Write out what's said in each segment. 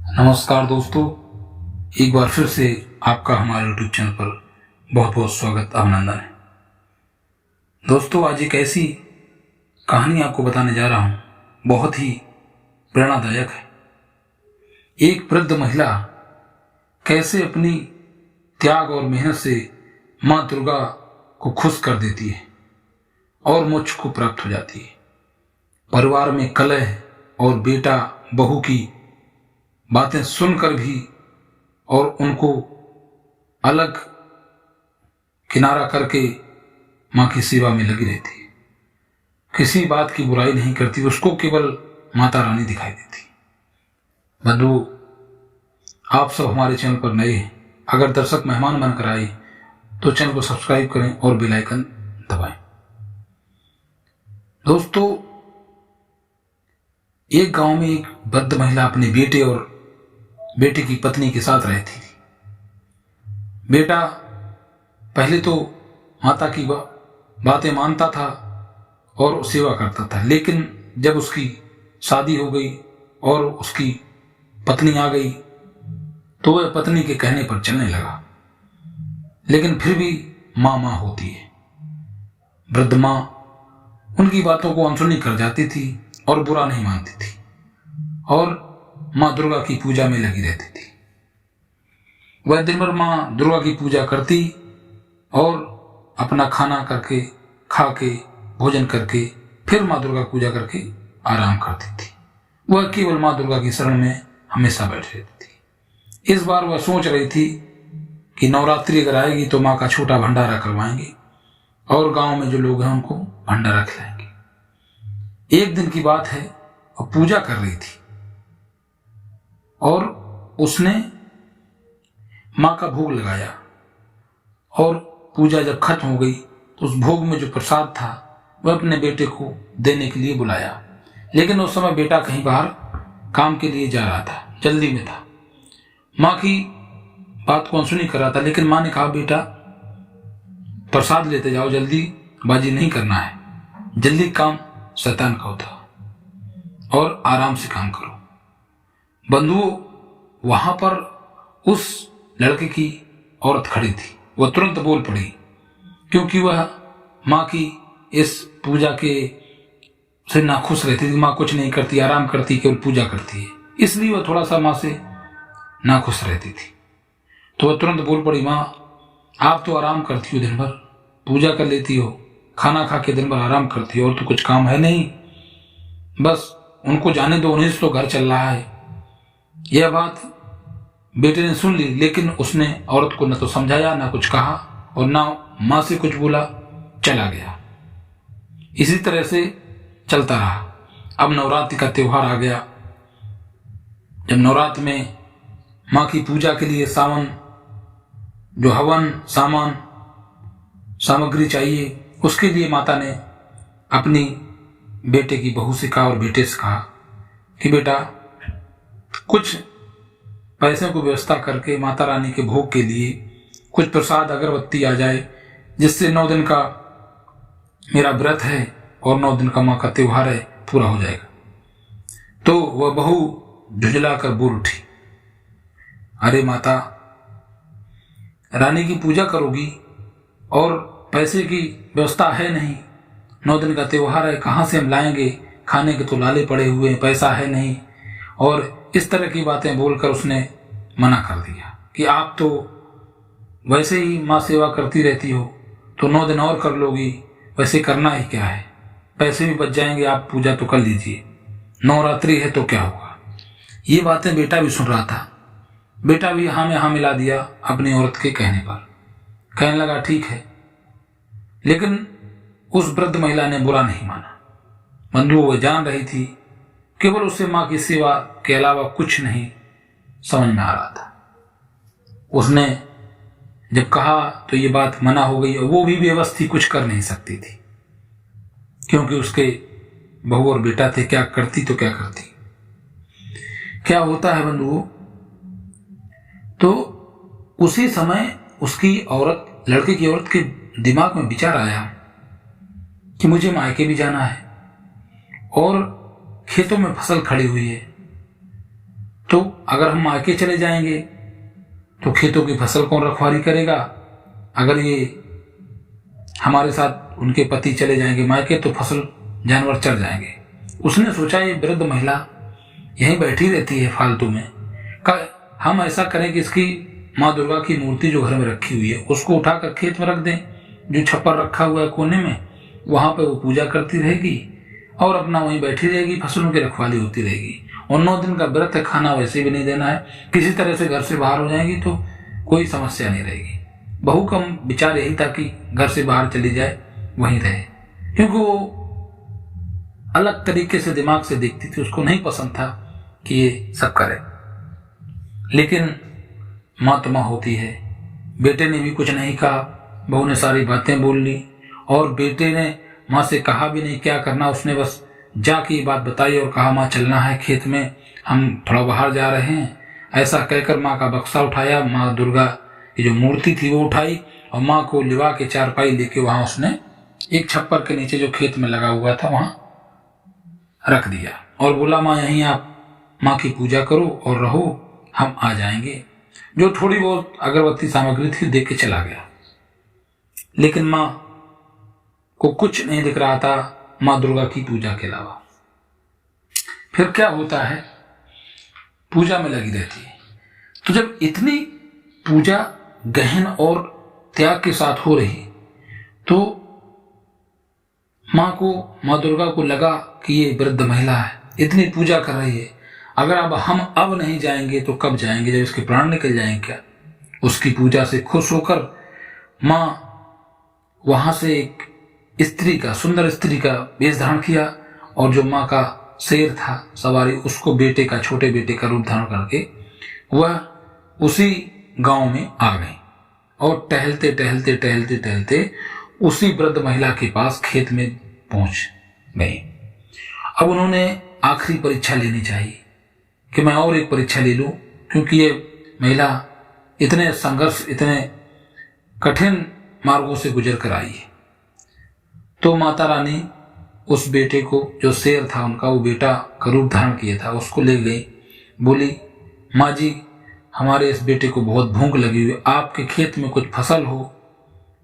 नमस्कार दोस्तों, एक बार फिर से आपका हमारे यूट्यूब चैनल पर बहुत बहुत स्वागत, अभिनंदन है। दोस्तों, आज एक ऐसी कहानी आपको बताने जा रहा हूँ, बहुत ही प्रेरणादायक है। एक वृद्ध महिला कैसे अपनी त्याग और मेहनत से माँ दुर्गा को खुश कर देती है और मोक्ष को प्राप्त हो जाती है। परिवार में कलह और बेटा बहू की बातें सुनकर भी और उनको अलग किनारा करके माँ की सेवा में लगी रहती है। किसी बात की बुराई नहीं करती, उसको केवल माता रानी दिखाई देती। बंधु, आप सब हमारे चैनल पर नए हैं, अगर दर्शक मेहमान बनकर आए तो चैनल को सब्सक्राइब करें और बेल आइकन दबाएं। दोस्तों, एक गांव में एक वृद्ध महिला अपने बेटे और बेटे की पत्नी के साथ रहती थी। बेटा पहले तो माता की बातें मानता था और सेवा करता था, लेकिन जब उसकी शादी हो गई और उसकी पत्नी आ गई तो वह पत्नी के कहने पर चलने लगा, लेकिन फिर भी माँ माँ होती है। वृद्ध माँ उनकी बातों को अनसुनी कर जाती थी और बुरा नहीं मानती थी और माँ दुर्गा की पूजा में लगी रहती थी। वह दिन भर माँ दुर्गा की पूजा करती और अपना खाना करके खा के भोजन करके फिर माँ दुर्गा की पूजा करके आराम करती थी। वह केवल माँ दुर्गा की शरण में हमेशा बैठी रहती थी। इस बार वह सोच रही थी कि नवरात्रि अगर आएगी तो माँ का छोटा भंडारा करवाएंगे और गांव में जो लोग हैं उनको भंडारा खिलाएंगे। एक दिन की बात है, वह पूजा कर रही थी और उसने माँ का भोग लगाया और पूजा जब खत्म हो गई तो उस भोग में जो प्रसाद था वह अपने बेटे को देने के लिए बुलाया, लेकिन उस समय बेटा कहीं बाहर काम के लिए जा रहा था, जल्दी में था। माँ की बात को अनसुनी कर रहा था, लेकिन माँ ने कहा, बेटा प्रसाद लेते जाओ, जल्दी बाजी नहीं करना है, जल्दी काम शैतान का होता और आराम से काम करो। बंधुओं, वहां पर उस लड़के की औरत खड़ी थी। वह तुरंत बोल पड़ी, क्योंकि वह माँ की इस पूजा के से नाखुश रहती थी। माँ कुछ नहीं करती, आराम करती, केवल पूजा करती है, इसलिए वह थोड़ा सा माँ से नाखुश रहती थी। तो वह तुरंत बोल पड़ी, माँ आप तो आराम करती हो, दिन भर पूजा कर लेती हो, खाना खा के दिन भर आराम करती हो और तो कुछ काम है नहीं, बस उनको जाने दो, उन्हीं से तो घर चल रहा है। यह बात बेटे ने सुन ली, लेकिन उसने औरत को न तो समझाया, न कुछ कहा और न माँ से कुछ बोला, चला गया। इसी तरह से चलता रहा। अब नवरात्रि का त्योहार आ गया। जब नवरात्र में माँ की पूजा के लिए जो हवन सामान सामग्री चाहिए, उसके लिए माता ने अपनी बेटे की बहू से कहा और बेटे से कहा कि बेटा कुछ पैसे को व्यवस्था करके माता रानी के भोग के लिए कुछ प्रसाद अगरबत्ती आ जाए, जिससे 9 दिन का मेरा व्रत है और 9 दिन का माँ का त्योहार है, पूरा हो जाएगा। तो वह बहू झुंझला कर बोल उठी, अरे माता, रानी की पूजा करोगी और पैसे की व्यवस्था है नहीं, 9 दिन का त्योहार है, कहाँ से हम लाएंगे, खाने के तो लाले पड़े हुए हैं, पैसा है नहीं। और इस तरह की बातें बोलकर उसने मना कर दिया कि आप तो वैसे ही माँ सेवा करती रहती हो, तो 9 दिन और कर लोगी, वैसे करना ही क्या है, पैसे भी बच जाएंगे, आप पूजा तो कर लीजिए, नवरात्रि है तो क्या होगा। ये बातें बेटा भी सुन रहा था। बेटा भी हाँ में हाँ मिला दिया अपनी औरत के कहने पर, कहने लगा ठीक है, लेकिन उस वृद्ध महिला ने बुरा नहीं माना। बंधु, वह जान रही थी केवल उसे माँ की सेवा के अलावा कुछ नहीं समझ में आ रहा था। उसने जब कहा तो ये बात मना हो गई और वो भी व्यवस्थित कुछ कर नहीं सकती थी, क्योंकि उसके बहू और बेटा थे। क्या करती तो क्या करती। क्या होता है बंधुओं, तो उसी समय उसकी लड़के की औरत के दिमाग में विचार आया कि मुझे मायके भी जाना है और खेतों में फसल खड़ी हुई है, तो अगर हम मायके चले जाएंगे तो खेतों की फसल कौन रखवाली करेगा? अगर ये हमारे साथ उनके पति चले जाएंगे मायके तो फसल जानवर चढ़ जाएंगे। उसने सोचा ये वृद्ध महिला यहीं बैठी रहती है फालतू में, हम ऐसा करें कि इसकी माँ दुर्गा की मूर्ति जो घर में रखी हुई है उसको उठाकर खेत में रख दें, जो छप्पर रखा हुआ है कोने में, वहां पर वो पूजा करती रहेगी और अपना वहीं बैठी रहेगी, फसलों की रखवाली होती रहेगी। और 9 दिन का व्रत है, खाना वैसे भी नहीं देना है, किसी तरह से घर से बाहर हो जाएगी तो कोई समस्या नहीं रहेगी। बहू का विचार यही था कि घर से बाहर चली जाए, वहीं रहे, क्योंकि वो अलग तरीके से दिमाग से देखती थी, उसको नहीं पसंद था कि ये सब करे। लेकिन माँ तो माँ होती है। बेटे ने भी कुछ नहीं कहा, बहू ने सारी बातें बोल ली और बेटे ने माँ से कहा भी नहीं क्या करना, उसने बस जाके ये बात बताई और कहा माँ चलना है खेत में, हम थोड़ा बाहर जा रहे हैं। ऐसा कहकर माँ का बक्सा उठाया, माँ दुर्गा की जो मूर्ति थी वो उठाई और माँ को लिवा के चारपाई लेके वहां उसने एक छप्पर के नीचे जो खेत में लगा हुआ था वहां रख दिया और बोला माँ यहीं आप माँ की पूजा करो और रहो, हम आ जाएंगे। जो थोड़ी बहुत अगरबत्ती सामग्री थी दे के चला गया। लेकिन माँ को कुछ नहीं दिख रहा था माँ दुर्गा की पूजा के अलावा। फिर क्या होता है, पूजा में लगी रहती है। तो जब इतनी पूजा गहन और त्याग के साथ हो रही तो माँ दुर्गा को लगा कि ये वृद्ध महिला है, इतनी पूजा कर रही है, अगर हम अब नहीं जाएंगे तो कब जाएंगे, जब इसके प्राण निकल जाएंगे क्या। उसकी पूजा से खुश होकर माँ वहां से एक स्त्री का, सुंदर स्त्री का वेश धारण किया और जो माँ का शेर था सवारी, उसको बेटे का, छोटे बेटे का रूप धारण करके वह उसी गांव में आ गई और टहलते टहलते टहलते टहलते उसी वृद्ध महिला के पास खेत में पहुंच गई। अब उन्होंने आखिरी परीक्षा लेनी चाहिए कि मैं और एक परीक्षा ले लूं, क्योंकि ये महिला इतने संघर्ष, इतने कठिन मार्गों से गुजर कर आई है। तो माता रानी उस बेटे को, जो शेर था उनका, वो बेटा का रूप धारण किया था, उसको ले गई। बोली माँ जी हमारे इस बेटे को बहुत भूख लगी हुई, आपके खेत में कुछ फसल हो,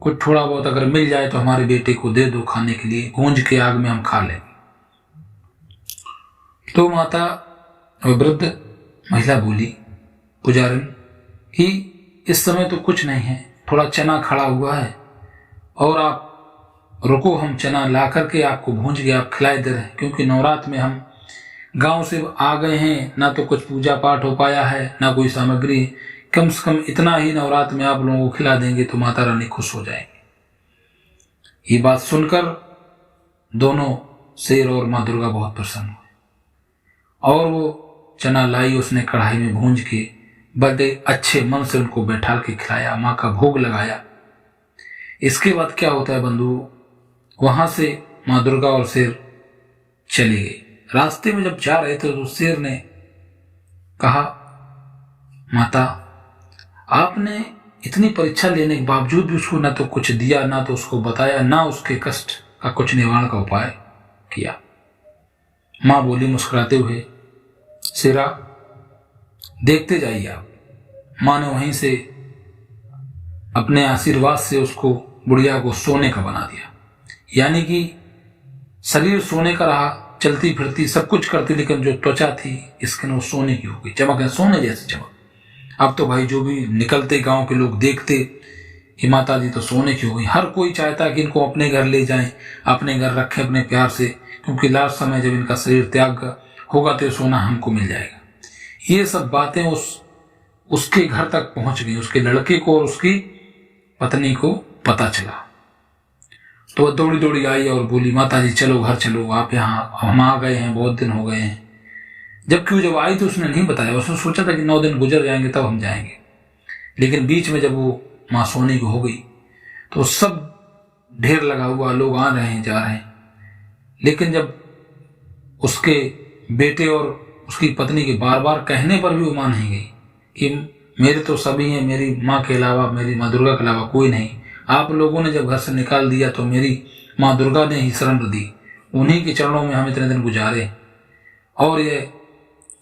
कुछ थोड़ा बहुत अगर मिल जाए तो हमारे बेटे को दे दो खाने के लिए, भूंज के आग में हम खा लेंगे। तो माता वृद्ध महिला बोली पुजारन कि इस समय तो कुछ नहीं है, थोड़ा चना खड़ा हुआ है और आप रुको, हम चना ला करके आपको भूंज के आप खिलाए दे रहे हैं, क्योंकि नवरात्र में हम गांव से आ गए हैं, ना तो कुछ पूजा पाठ हो पाया है ना कोई सामग्री, कम से कम इतना ही नवरात्र में आप लोगों को खिला देंगे तो माता रानी खुश हो जाएंगे। ये बात सुनकर दोनों शेर और माँ दुर्गा बहुत प्रसन्न हुए और वो चना लाई, उसने कढ़ाई में भूंज के बड़े अच्छे मन से उनको बैठा के खिलाया, माँ का भोग लगाया। इसके बाद क्या होता है बंधु, वहां से माँ दुर्गा और शेर चली गई। रास्ते में जब जा रहे थे तो शेर ने कहा माता आपने इतनी परीक्षा लेने के बावजूद भी उसको ना तो कुछ दिया, ना तो उसको बताया, ना उसके कष्ट का कुछ निवारण का उपाय किया। मां बोली मुस्कुराते हुए शेरा देखते जाइए आप। मां ने वहीं से अपने आशीर्वाद से उसको, बुढ़िया को सोने का बना दिया, यानी कि शरीर सोने का रहा, चलती फिरती सब कुछ करती, लेकिन जो त्वचा थी स्किन वो सोने की हो गई, चमक है सोने जैसे चमक। अब तो भाई जो भी निकलते गांव के लोग देखते कि माता जी तो सोने की हो गई। हर कोई चाहता कि इनको अपने घर ले जाएं, अपने घर रखें अपने प्यार से, क्योंकि लास्ट समय जब इनका शरीर त्याग होगा तो सोना हमको मिल जाएगा। ये सब बातें उसके घर तक पहुंच गई, उसके लड़के को और उसकी पत्नी को पता चला। तो वह दौड़ी दौड़ी आई और बोली माता जी चलो घर चलो, आप यहाँ, हम आ गए हैं, बहुत दिन हो गए हैं। जबकि वो जब आई तो उसने नहीं बताया, उसने सोचा था कि 9 दिन गुजर जाएंगे तब हम जाएंगे। लेकिन बीच में जब वो माँ सोने की हो गई तो सब ढेर लगा हुआ, लोग आ रहे हैं जा रहे हैं। लेकिन जब उसके बेटे और उसकी पत्नी के बार बार कहने पर भी वो मान नहीं गई कि मेरे तो सभी हैं, मेरी माँ के अलावा, मेरी माँ दुर्गा के अलावा कोई नहीं। आप लोगों ने जब घर से निकाल दिया तो मेरी माँ दुर्गा ने ही शरण दी, उन्हीं के चरणों में हम इतने दिन गुजारे। और ये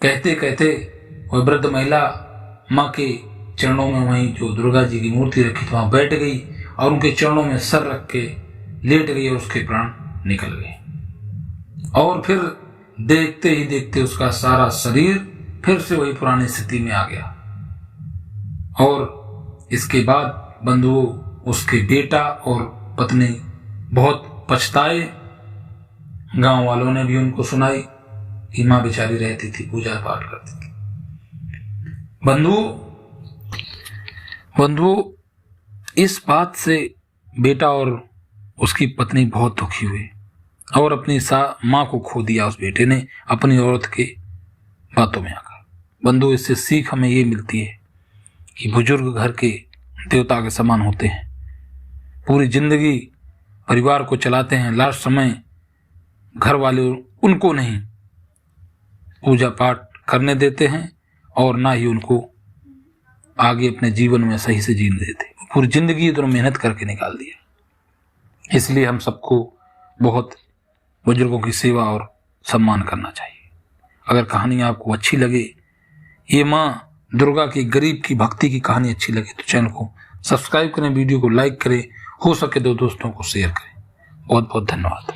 कहते कहते वह वृद्ध महिला माँ के चरणों में, वहीं जो दुर्गा जी की मूर्ति रखी थी वहां बैठ गई और उनके चरणों में सर रख के लेट गई और उसके प्राण निकल गए। और फिर देखते ही देखते उसका सारा शरीर फिर से वही पुरानी स्थिति में आ गया। और इसके बाद बंधुओं, उसके बेटा और पत्नी बहुत पछताए। गांव वालों ने भी उनको सुनाई कि मां बेचारी रहती थी, पूजा पाठ करती थी। बंधुओं, इस बात से बेटा और उसकी पत्नी बहुत दुखी हुए और अपनी मां को खो दिया उस बेटे ने अपनी औरत के बातों में आकर। बंधुओं, इससे सीख हमें ये मिलती है कि बुजुर्ग घर के देवता के समान होते हैं। पूरी जिंदगी परिवार को चलाते हैं, लास्ट समय घर वाले उनको नहीं पूजा पाठ करने देते हैं और ना ही उनको आगे अपने जीवन में सही से जीने देते। पूरी जिंदगी तो मेहनत करके निकाल दिया। इसलिए हम सबको बहुत बुजुर्गों की सेवा और सम्मान करना चाहिए। अगर कहानी आपको अच्छी लगे, ये माँ दुर्गा की गरीब की भक्ति की कहानी अच्छी लगे, तो चैनल को सब्सक्राइब करें, वीडियो को लाइक करें, हो सके तो दोस्तों को शेयर करें। बहुत बहुत धन्यवाद।